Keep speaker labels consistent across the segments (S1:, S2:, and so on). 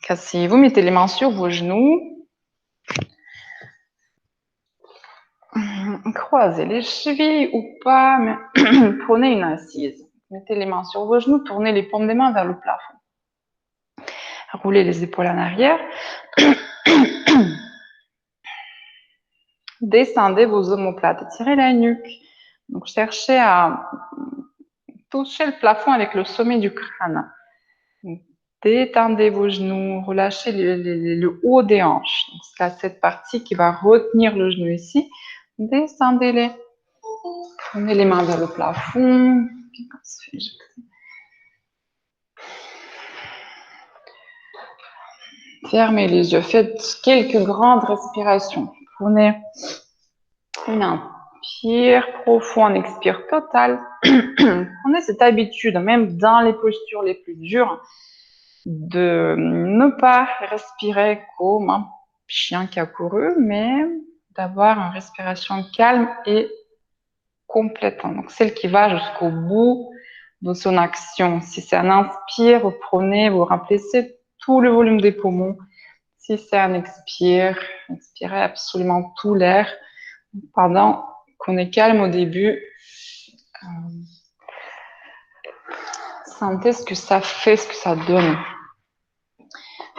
S1: Cassez-vous, mettez les mains sur vos genoux. Croisez les chevilles ou pas, mais prenez une assise. Mettez les mains sur vos genoux, tournez les paumes des mains vers le plafond. Roulez les épaules en arrière. Descendez vos omoplates, étirez la nuque. Donc, cherchez à toucher le plafond avec le sommet du crâne. Donc, détendez vos genoux, relâchez le haut des hanches. C'est cette partie qui va retenir le genou ici. Descendez-les. Prenez les mains vers le plafond. Fermez les yeux. Faites quelques grandes respirations. Prenez une inspire profond, un expire total. Prenez cette habitude, même dans les postures les plus dures, de ne pas respirer comme un chien qui a couru, mais d'avoir une respiration calme et complète. Donc, celle qui va jusqu'au bout de son action. Si c'est un inspire, vous prenez, vous remplissez tout le volume des poumons. Si c'est un expire, expirez absolument tout l'air pendant qu'on est calme au début. Sentez ce que ça fait, ce que ça donne.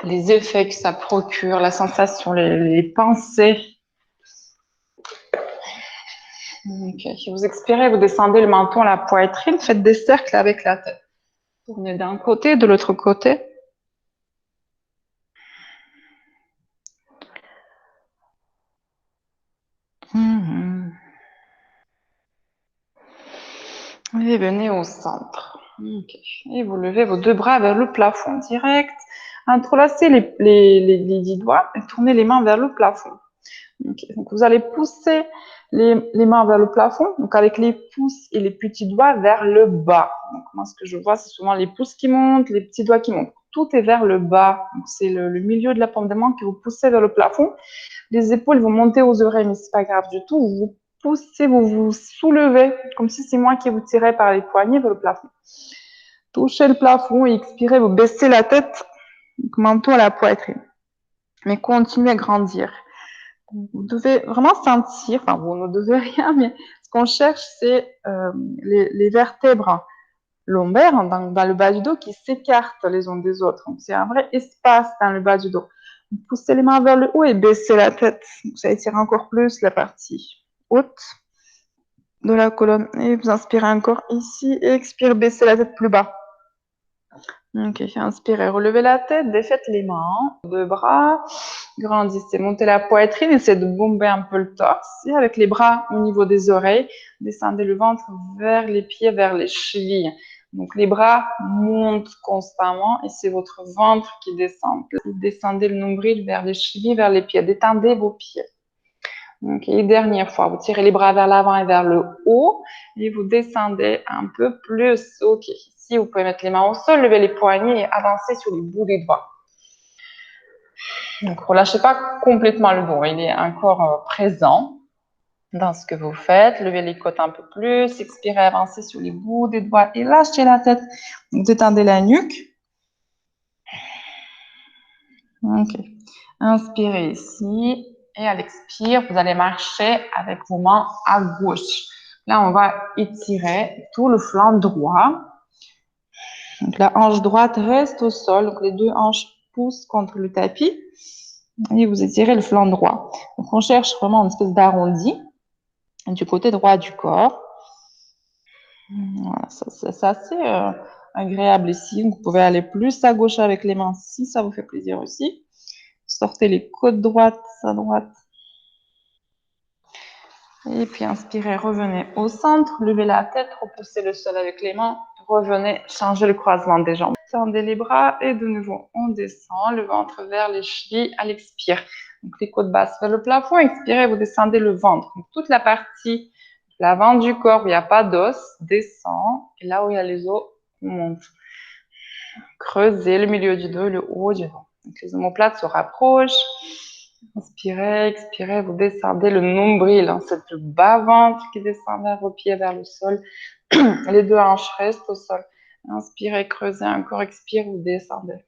S1: Les effets que ça procure, la sensation, les pensées. Okay. Vous expirez, vous descendez le menton à la poitrine, faites des cercles avec la tête. Tournez d'un côté, de l'autre côté. Et venez au centre. Okay. Et vous levez vos deux bras vers le plafond direct. Entrelacez les 10 doigts et tournez les mains vers le plafond. Okay. Donc, vous allez pousser les mains vers le plafond, donc avec les pouces et les petits doigts vers le bas. Donc, moi, ce que je vois, c'est souvent les pouces qui montent, les petits doigts qui montent. Tout est vers le bas. C'est le milieu de la paume de main que vous poussez vers le plafond. Les épaules vont monter aux oreilles, mais c'est pas grave du tout. Vous poussez, vous vous soulevez, comme si c'est moi qui vous tirais par les poignets vers le plafond. Touchez le plafond et expirez, vous baissez la tête, donc menton à la poitrine. Mais continuez à grandir. Vous devez vraiment sentir, enfin vous ne devez rien, mais ce qu'on cherche, c'est les vertèbres lombaires dans le bas du dos qui s'écartent les unes des autres. Donc c'est un vrai espace dans le bas du dos. Vous poussez les mains vers le haut et baissez la tête. Donc, ça étire encore plus la partie haute de la colonne. Et vous inspirez encore ici et expirez, baissez la tête plus bas. Ok, inspirez, relevez la tête, défaites les mains, deux bras, grandissez, montez la poitrine, essayez de bomber un peu le torse, et avec les bras au niveau des oreilles, descendez le ventre vers les pieds, vers les chevilles. Donc les bras montent constamment et c'est votre ventre qui descend. Descendez le nombril vers les chevilles, vers les pieds, détendez vos pieds. Ok, dernière fois, vous tirez les bras vers l'avant et vers le haut et vous descendez un peu plus. Ok, ici vous pouvez mettre les mains au sol, lever les poignets et avancer sur les bouts des doigts. Donc relâchez pas complètement le dos, il est encore présent dans ce que vous faites. Levez les côtes un peu plus, expirez, avancez sur les bouts des doigts et lâchez la tête. Donc, détendez la nuque. Ok, inspirez ici. Et à l'expire, vous allez marcher avec vos mains à gauche. Là, on va étirer tout le flanc droit. Donc, la hanche droite reste au sol. Donc, les deux hanches poussent contre le tapis. Et vous étirez le flanc droit. Donc, on cherche vraiment une espèce d'arrondi du côté droit du corps. Voilà, c'est assez agréable ici. Vous pouvez aller plus à gauche avec les mains si ça vous fait plaisir aussi. Sortez les côtes droites à droite. Et puis inspirez, revenez au centre, levez la tête, repoussez le sol avec les mains, revenez, changez le croisement des jambes. Tendez les bras et de nouveau on descend, le ventre vers les chevilles à l'expire. Donc les côtes basses vers le plafond, expirez, vous descendez le ventre. Donc toute la partie, l'avant du corps où il n'y a pas d'os, descend, et là où il y a les os, on monte. Creusez le milieu du dos, le haut du dos. Donc les omoplates se rapprochent. Inspirez, expirez, vous descendez le nombril, hein, c'est le bas-ventre qui descend vers vos pieds, vers le sol. Les deux hanches restent au sol. Inspirez, creusez encore, expirez, vous descendez.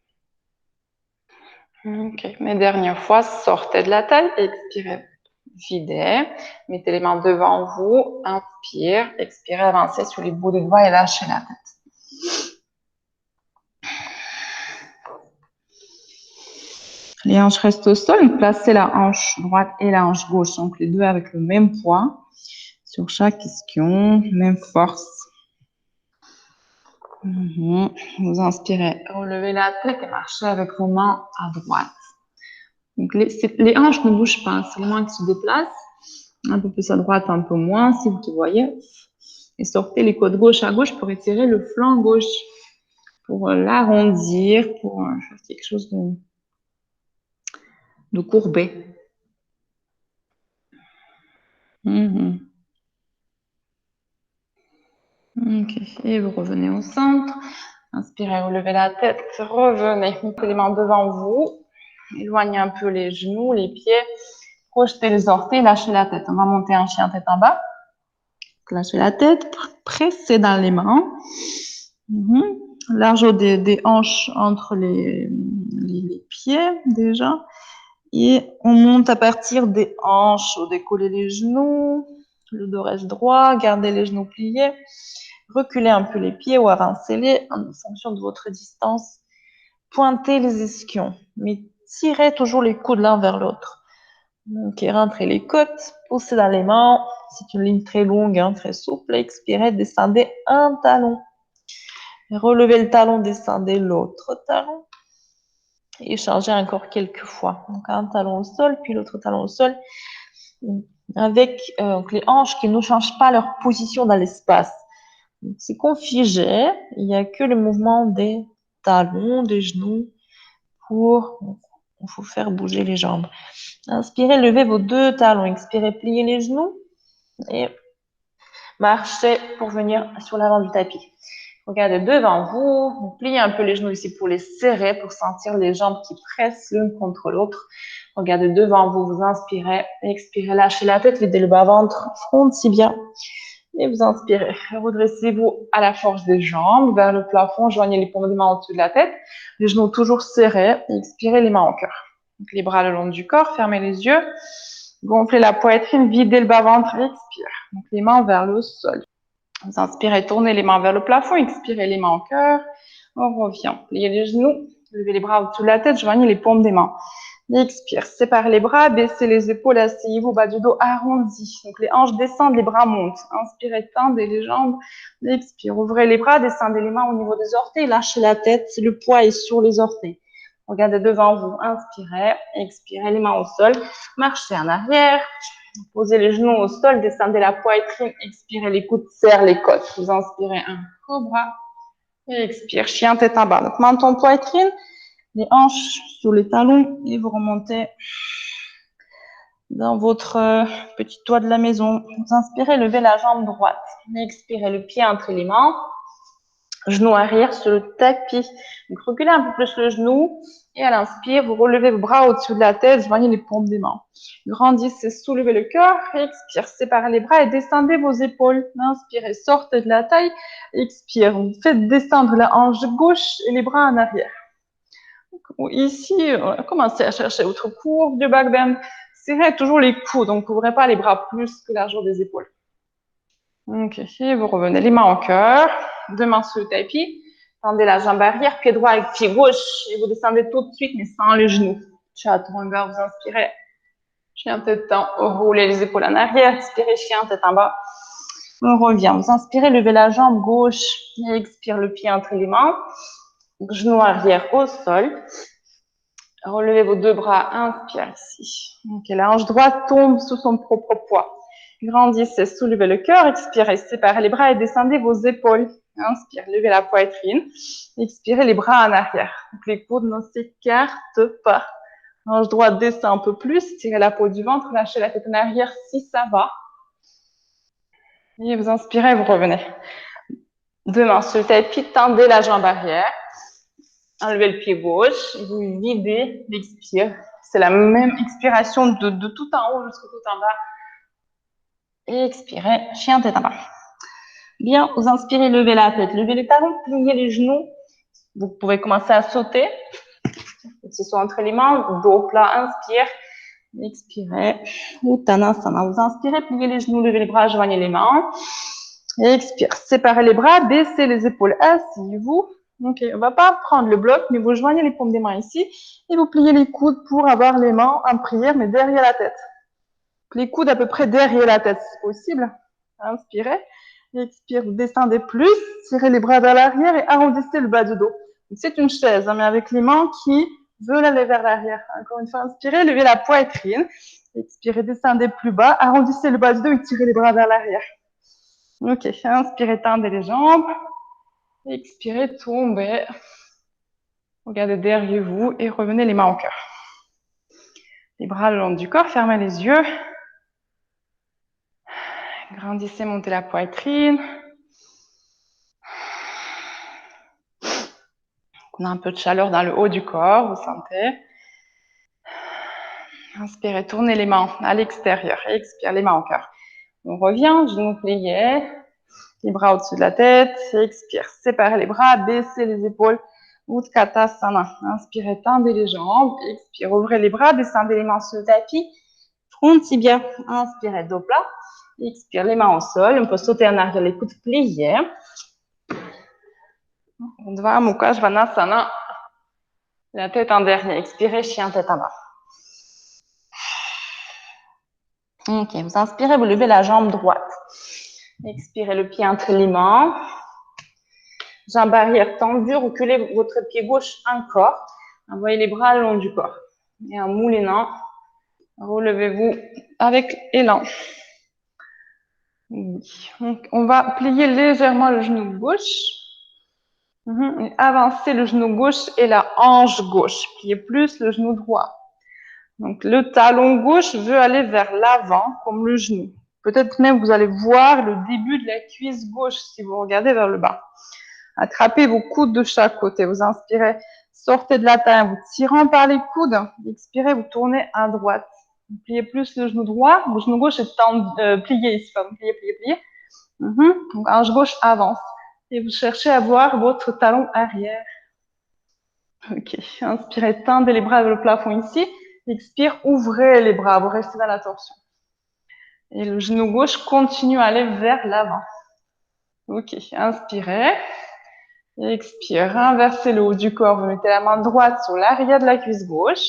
S1: Ok, mes dernières fois, sortez de la taille, expirez, videz, mettez les mains devant vous, inspire, expirez, avancez sur les bouts des doigts et lâchez la tête. Les hanches restent au sol, donc placez la hanche droite et la hanche gauche, donc les deux avec le même poids sur chaque ischion, même force. Vous inspirez, relevez la tête et marchez avec vos mains à droite. Donc les hanches ne bougent pas, c'est les mains qui se déplacent, un peu plus à droite, un peu moins, si vous voyez. Et sortez les côtes gauche à gauche pour étirer le flanc gauche, pour l'arrondir, pour faire quelque chose de courbé. Ok, et vous revenez au centre. Inspirez, relevez la tête, revenez. Mettez les mains devant vous. Éloignez un peu les genoux, les pieds. Projetez les orteils, lâchez la tête. On va monter un chien tête en bas. Lâchez la tête, pressez dans les mains. Largeur des hanches entre les pieds déjà. Et on monte à partir des hanches, décollez les genoux, le dos reste droit, gardez les genoux pliés, reculez un peu les pieds ou avancez-les en fonction de votre distance. Pointez les ischions, mais tirez toujours les coudes l'un vers l'autre. Ok, rentrez les côtes, poussez dans les mains, c'est une ligne très longue, très souple, expirez, descendez un talon. Relevez le talon, descendez l'autre talon. Et changez encore quelques fois. Donc un talon au sol, puis l'autre talon au sol, avec les hanches qui ne changent pas leur position dans l'espace. C'est configé, il n'y a que le mouvement des talons, des genoux pour vous faire bouger les jambes. Inspirez, levez vos deux talons, expirez, pliez les genoux et marchez pour venir sur l'avant du tapis. Regardez devant vous, vous pliez un peu les genoux ici pour les serrer, pour sentir les jambes qui pressent l'une contre l'autre. Regardez devant vous, vous inspirez, expirez, lâchez la tête, videz le bas-ventre, front tibia. Et vous inspirez. Redressez-vous à la force des jambes, vers le plafond, joignez les paumes des mains au-dessus de la tête, les genoux toujours serrés, expirez les mains au cœur. Donc les bras le long du corps, fermez les yeux, gonflez la poitrine, videz le bas-ventre, expire. Donc les mains vers le sol. Vous inspirez, tournez les mains vers le plafond, expirez les mains au cœur. On revient. Pliez les genoux, levez les bras au-dessus de la tête, joignez les paumes des mains. Expire, séparez les bras, baissez les épaules, asseyez-vous, bas du dos arrondi. Donc les hanches descendent, les bras montent. Inspirez, tendez les jambes. Expire, ouvrez les bras, descendez les mains au niveau des orteils, lâchez la tête, le poids est sur les orteils. Regardez devant vous, inspirez, expirez les mains au sol, marchez en arrière. Posez les genoux au sol, descendez la poitrine, expirez les coudes, serrez les côtes. Vous inspirez un cobra et expire, chien tête en bas. Donc menton poitrine, les hanches sur les talons et vous remontez dans votre petit toit de la maison. Vous inspirez, levez la jambe droite. Expirez le pied entre les mains, genou arrière sur le tapis. Donc reculez un peu plus le genou. Et à l'inspire, vous relevez vos bras au-dessus de la tête, joignez les paumes des mains. Grandissez, soulevez le cœur, expire, séparez les bras et descendez vos épaules. Inspirez, sortez de la taille, expire. Vous faites descendre la hanche gauche et les bras en arrière. Ici, commencez à chercher votre courbe du back bend. Serrez toujours les coudes, donc n'ouvrez pas les bras plus que la largeur des épaules. Ok, vous revenez les mains au cœur, deux mains sur le tapis. Tendez la jambe arrière, pied droit avec pied gauche. Et vous descendez tout de suite, mais sans les genoux. Chaturanga, vous inspirez. Chien tête en haut, roulez les épaules en arrière. Expirez, chien tête en bas. On revient. Vous inspirez, levez la jambe gauche. Et expire le pied entre les mains. Genou arrière au sol. Relevez vos deux bras. Inspire ici. Ok, la hanche droite tombe sous son propre poids. Grandissez, soulevez le cœur. Expirez, séparez les bras et descendez vos épaules. Inspire, levez la poitrine. Expirez les bras en arrière. Donc les coudes ne s'écartent pas. Hanche droite descend un peu plus. Tirez la peau du ventre. Lâchez la tête en arrière si ça va. Et vous inspirez, vous revenez. Deux mains sur le tapis. Tendez la jambe arrière. Enlevez le pied gauche. Vous videz l'expire. C'est la même expiration de tout en haut jusqu'au tout en bas. Et expirez, chien tête en bas. Bien, vous inspirez, levez la tête, levez les talons, pliez les genoux. Vous pouvez commencer à sauter. Petit saut entre les mains, dos plat, inspire. Expirez. Uttanasana. Vous inspirez, pliez les genoux, levez les bras, joignez les mains. Expire. Séparez les bras, baissez les épaules, asseyez-vous. Ok, on va pas prendre le bloc, mais vous joignez les paumes des mains ici et vous pliez les coudes pour avoir les mains en prière, mais derrière la tête. Les coudes à peu près derrière la tête, c'est possible. Inspirez. Expire, vous descendez plus, tirez les bras vers l'arrière et arrondissez le bas du dos. C'est une chaise, hein, mais avec les mains qui veulent aller vers l'arrière. Encore une fois, inspirez, levez la poitrine. Expirez, descendez plus bas, arrondissez le bas du dos et tirez les bras vers l'arrière. Ok, inspirez, tendez les jambes. Expirez, tombez. Regardez derrière vous et revenez les mains au cœur. Les bras le long du corps, fermez les yeux. Grandissez, montez la poitrine. On a un peu de chaleur dans le haut du corps, vous sentez. Inspirez, tournez les mains à l'extérieur. Expire, les mains au cœur. On revient, genoux pliés. Les bras au-dessus de la tête. Expire, séparez les bras, baissez les épaules. Utkatasana. Inspirez, tendez les jambes. Expire, ouvrez les bras, descendez les mains sur le tapis. Front tibia. Inspirez, dos plat. Expire, les mains au sol. On peut sauter en arrière, les coudes pliés. Urdhva Mukha Svanasana. La tête en dernier. Expirez, chien tête en bas. Ok, vous inspirez, vous levez la jambe droite. Expirez le pied entre les mains. Jambe arrière tendue, reculez votre pied gauche encore. Envoyez les bras le long du corps. Et en moulinant, relevez-vous avec élan. Donc, on va plier légèrement le genou gauche. Et avancer le genou gauche et la hanche gauche. Pliez plus le genou droit. Donc, le talon gauche veut aller vers l'avant, comme le genou. Peut-être même vous allez voir le début de la cuisse gauche si vous regardez vers le bas. Attrapez vos coudes de chaque côté. Vous inspirez, sortez de la taille, vous tirant par les coudes. Expirez, vous tournez à droite. Vous pliez plus le genou droit. Le genou gauche est plié ici. Pardon, plié. Donc, hanche gauche avance. Et vous cherchez à voir votre talon arrière. Ok. Inspirez, tendez les bras vers le plafond ici. Expire, ouvrez les bras. Vous restez dans la torsion. Et le genou gauche continue à aller vers l'avant. Ok. Inspirez. Expire, inversez le haut du corps, vous mettez la main droite sur l'arrière de la cuisse gauche.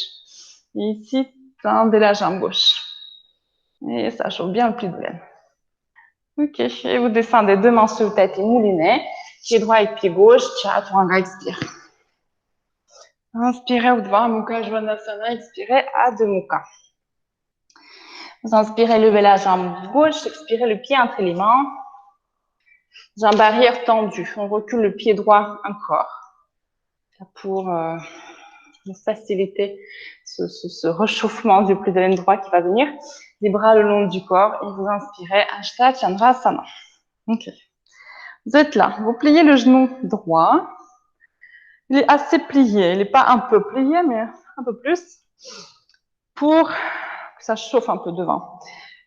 S1: Et ici, tendez la jambe gauche. Et ça chauffe bien le pli de laine. Ok, et vous descendez deux mains sur le tapis moulinet. Pied droit avec pied gauche, Chaturanga, expire. Inspirez, Urdhva Mukha Svanasana, expirez, Adho Mukha. Vous inspirez, levez la jambe gauche, expirez le pied entre les mains. Jambe arrière tendue, on recule le pied droit encore. Pour faciliter ce réchauffement du pli de laine droit qui va venir. Les bras le long du corps et vous inspirez, Hashtag Chandrasana. Ok. Vous êtes là, vous pliez le genou droit. Il est assez plié, il n'est pas un peu plié, mais un peu plus, pour que ça chauffe un peu devant.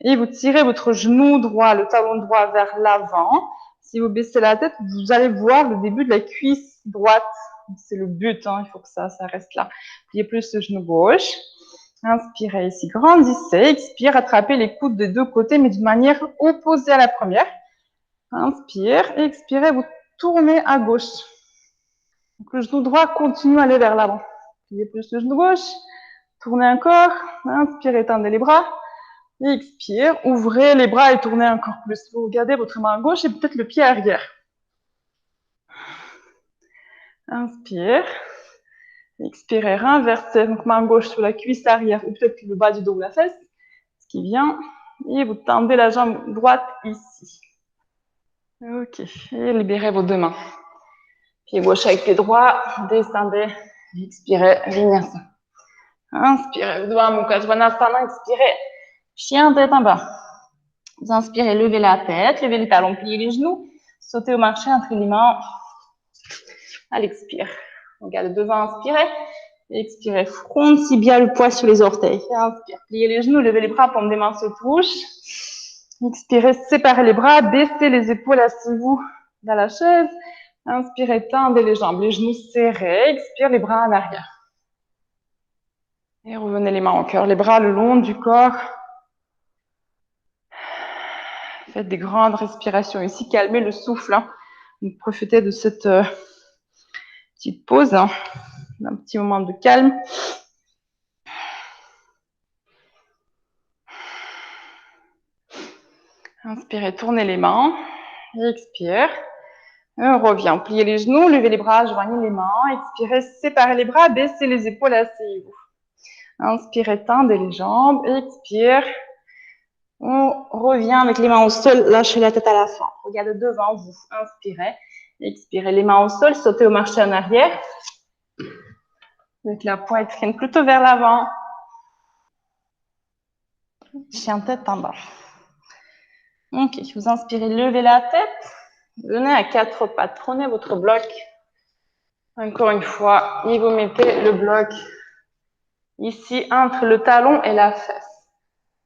S1: Et vous tirez votre genou droit, le talon droit vers l'avant. Si vous baissez la tête, vous allez voir le début de la cuisse droite. C'est le but, hein, il faut que ça reste là. Pliez plus le genou gauche. Inspirez ici, grandissez. Expire, attrapez les coudes des deux côtés, mais d'une manière opposée à la première. Inspire, expirez, vous tournez à gauche. Donc, le genou droit continue à aller vers l'avant. Pliez plus le genou gauche. Tournez encore. Inspirez, tendez les bras. Expire, ouvrez les bras et tournez encore plus. Vous regardez votre main gauche et peut-être le pied arrière. Inspire. Expirez, renversez. Donc, main gauche sur la cuisse arrière ou peut-être le bas du dos ou la fesse. Ce qui vient. Et vous tendez la jambe droite ici. Ok. Et libérez vos deux mains. Pied gauche avec pied droit. Descendez. Expirez. Vinyasa. Inspirez. Urdhva Mukha Svanasana. Expirez. Chien tête en bas. Vous inspirez, levez la tête, levez les talons, pliez les genoux, sautez au marché entre les mains. À l'expire. Regardez devant, inspirez. Expirez, front tibia, le poids sur les orteils. Inspire, pliez les genoux, levez les bras, paume des mains se touchent. Expirez, séparez les bras, baissez les épaules, asseyez-vous dans la chaise. Inspirez, tendez les jambes, les genoux serrés. Expire, les bras en arrière. Et revenez les mains au cœur, les bras le long du corps. Faites des grandes respirations ici, calmez le souffle. Hein. Donc, profitez de cette petite pause, hein, d'un petit moment de calme. Inspirez, tournez les mains. Expire. On revient. Pliez les genoux, levez les bras, joignez les mains. Expirez, séparez les bras, baissez les épaules, asseyez-vous. Inspirez, tendez les jambes. Expire. On revient avec les mains au sol, lâchez la tête à la fin. Regardez devant vous. Inspirez. Expirez les mains au sol, sautez au marché en arrière. Avec la poitrine plutôt vers l'avant. Chien tête en bas. Ok, vous inspirez, levez la tête. Venez à quatre pattes. Prenez votre bloc. Encore une fois, et vous mettez le bloc ici entre le talon et la fesse.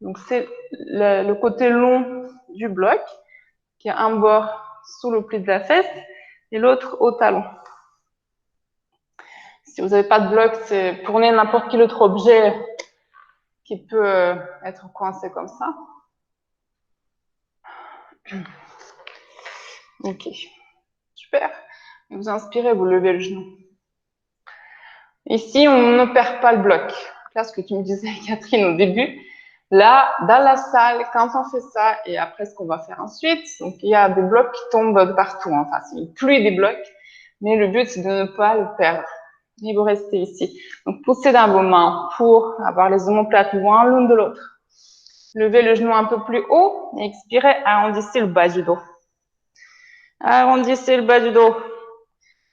S1: Donc c'est le côté long du bloc qui a un bord sous le pli de la fesse et l'autre au talon. Si vous n'avez pas de bloc, c'est prenez n'importe quel autre objet qui peut être coincé comme ça. Ok, super. Et vous inspirez, vous levez le genou. Ici, on ne perd pas le bloc. Là, ce que tu me disais, Catherine, au début. Là, dans la salle, quand on fait ça, et après ce qu'on va faire ensuite, donc il y a des blocs qui tombent de partout. Enfin, c'est une pluie des blocs, mais le but, c'est de ne pas le perdre. Et vous restez ici. Donc, poussez dans vos mains pour avoir les omoplates loin l'une de l'autre. Levez le genou un peu plus haut et expirez, arrondissez le bas du dos. Arrondissez le bas du dos.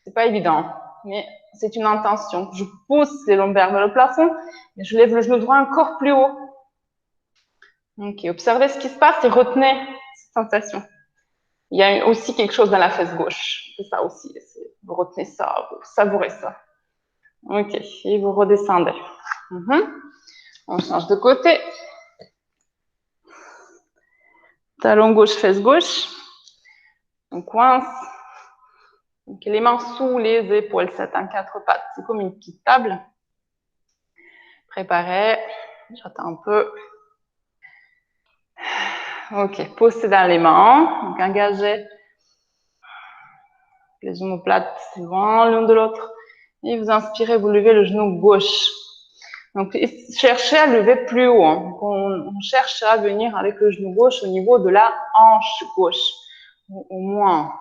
S1: C'est pas évident, mais c'est une intention. Je pousse les lombaires vers le plafond, et je lève le genou droit encore plus haut. Ok, observez ce qui se passe et retenez cette sensation. Il y a aussi quelque chose dans la fesse gauche. C'est ça aussi. Vous retenez ça, vous savourez ça. Ok, et vous redescendez. On change de côté. Talon gauche, fesse gauche. On coince. Donc, les mains sous les épaules, c'est un quatre pattes. C'est comme une petite table. Préparez. J'attends un peu. Ok, posez dans les mains. Donc, engagez les omoplates loin l'un de l'autre. Et vous inspirez, vous levez le genou gauche. Donc, cherchez à lever plus haut. Hein. Donc, on cherche à venir avec le genou gauche au niveau de la hanche gauche. Au moins.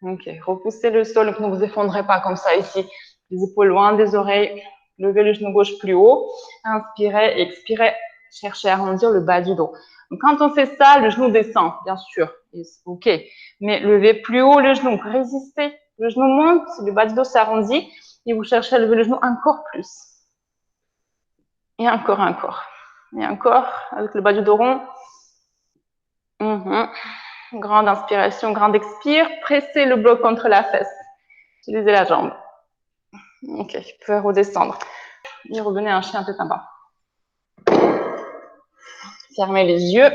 S1: Ok, repoussez le sol, donc ne vous effondrez pas comme ça ici. Les épaules loin des oreilles. Levez le genou gauche plus haut. Inspirez, expirez. Cherchez à arrondir le bas du dos. Donc, quand on fait ça, le genou descend, bien sûr. Ok. Mais levez plus haut le genou. Résistez. Le genou monte, le bas du dos s'arrondit. Et vous cherchez à lever le genou encore plus. Et encore. Et encore, avec le bas du dos rond. Grande inspiration, grande expire. Pressez le bloc contre la fesse. Utilisez la jambe. Ok, vous pouvez redescendre. Et revenez à un chien tête en bas. Fermez les yeux.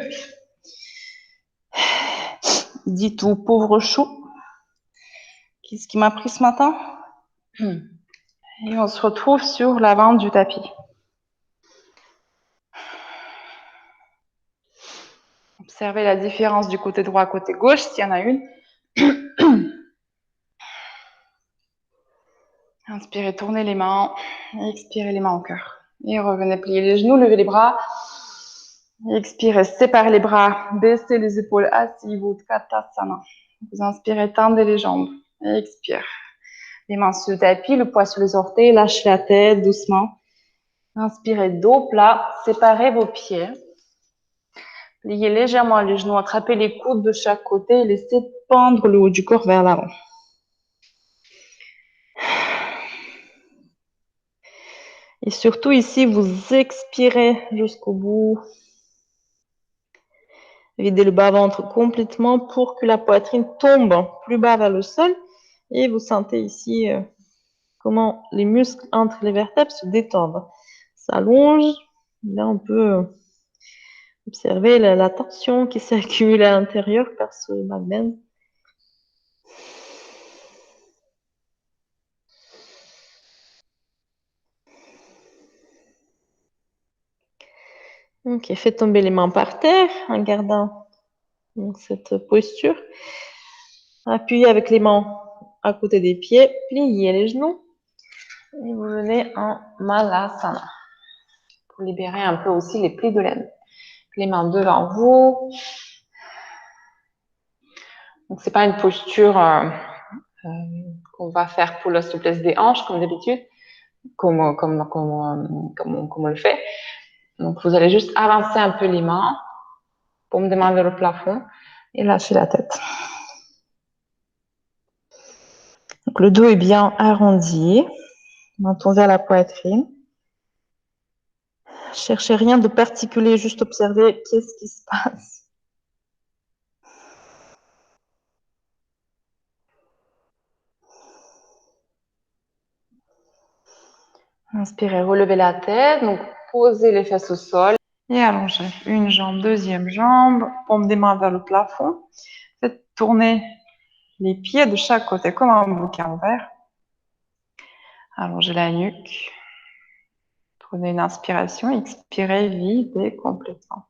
S1: Dis tout, pauvre chou. Qu'est-ce qui m'a pris ce matin? Et on se retrouve sur l'avant du tapis. Observez la différence du côté droit, côté gauche, s'il y en a une. Inspirez, tournez les mains. Expirez les mains au cœur. Et revenez plier les genoux, levez les bras. Expirez, séparez les bras, baissez les épaules, asseyez-vous, Tadasana. Vous inspirez, tendez les jambes. Expire. Les mains sur le tapis, le poids sur les orteils, lâchez la tête doucement. Inspirez, dos plat, séparez vos pieds. Pliez légèrement les genoux, attrapez les coudes de chaque côté et laissez pendre le haut du corps vers l'avant. Et surtout ici, vous expirez jusqu'au bout. Videz le bas-ventre complètement pour que la poitrine tombe plus bas vers le sol. Et vous sentez ici comment les muscles entre les vertèbres se détendent. S'allonge. Là, on peut observer la tension qui s'est accumulée à l'intérieur par ce magnen.
S2: Ok, faites tomber les mains par terre en gardant cette posture. Appuyez avec les mains à côté des pieds, pliez les genoux.
S1: Et vous venez en Malasana. Pour libérer un peu aussi les plis de l'aine. Les mains devant vous. Donc, c'est pas une posture qu'on va faire pour la souplesse des hanches, comme d'habitude, comme on le fait. Donc, vous allez juste avancer un peu les mains, paume des mains vers le plafond et lâcher la tête. Donc, le dos est bien arrondi, menton vers la poitrine. Cherchez rien de particulier, juste observer qu'est-ce qui se passe. Inspirez, relevez la tête, donc posez les fesses au sol et allongez. Une jambe, deuxième jambe, paume des mains vers le plafond. Faites tourner les pieds de chaque côté comme un bouquin ouvert. Allongez la nuque. Prenez une inspiration, expirez, videz complètement.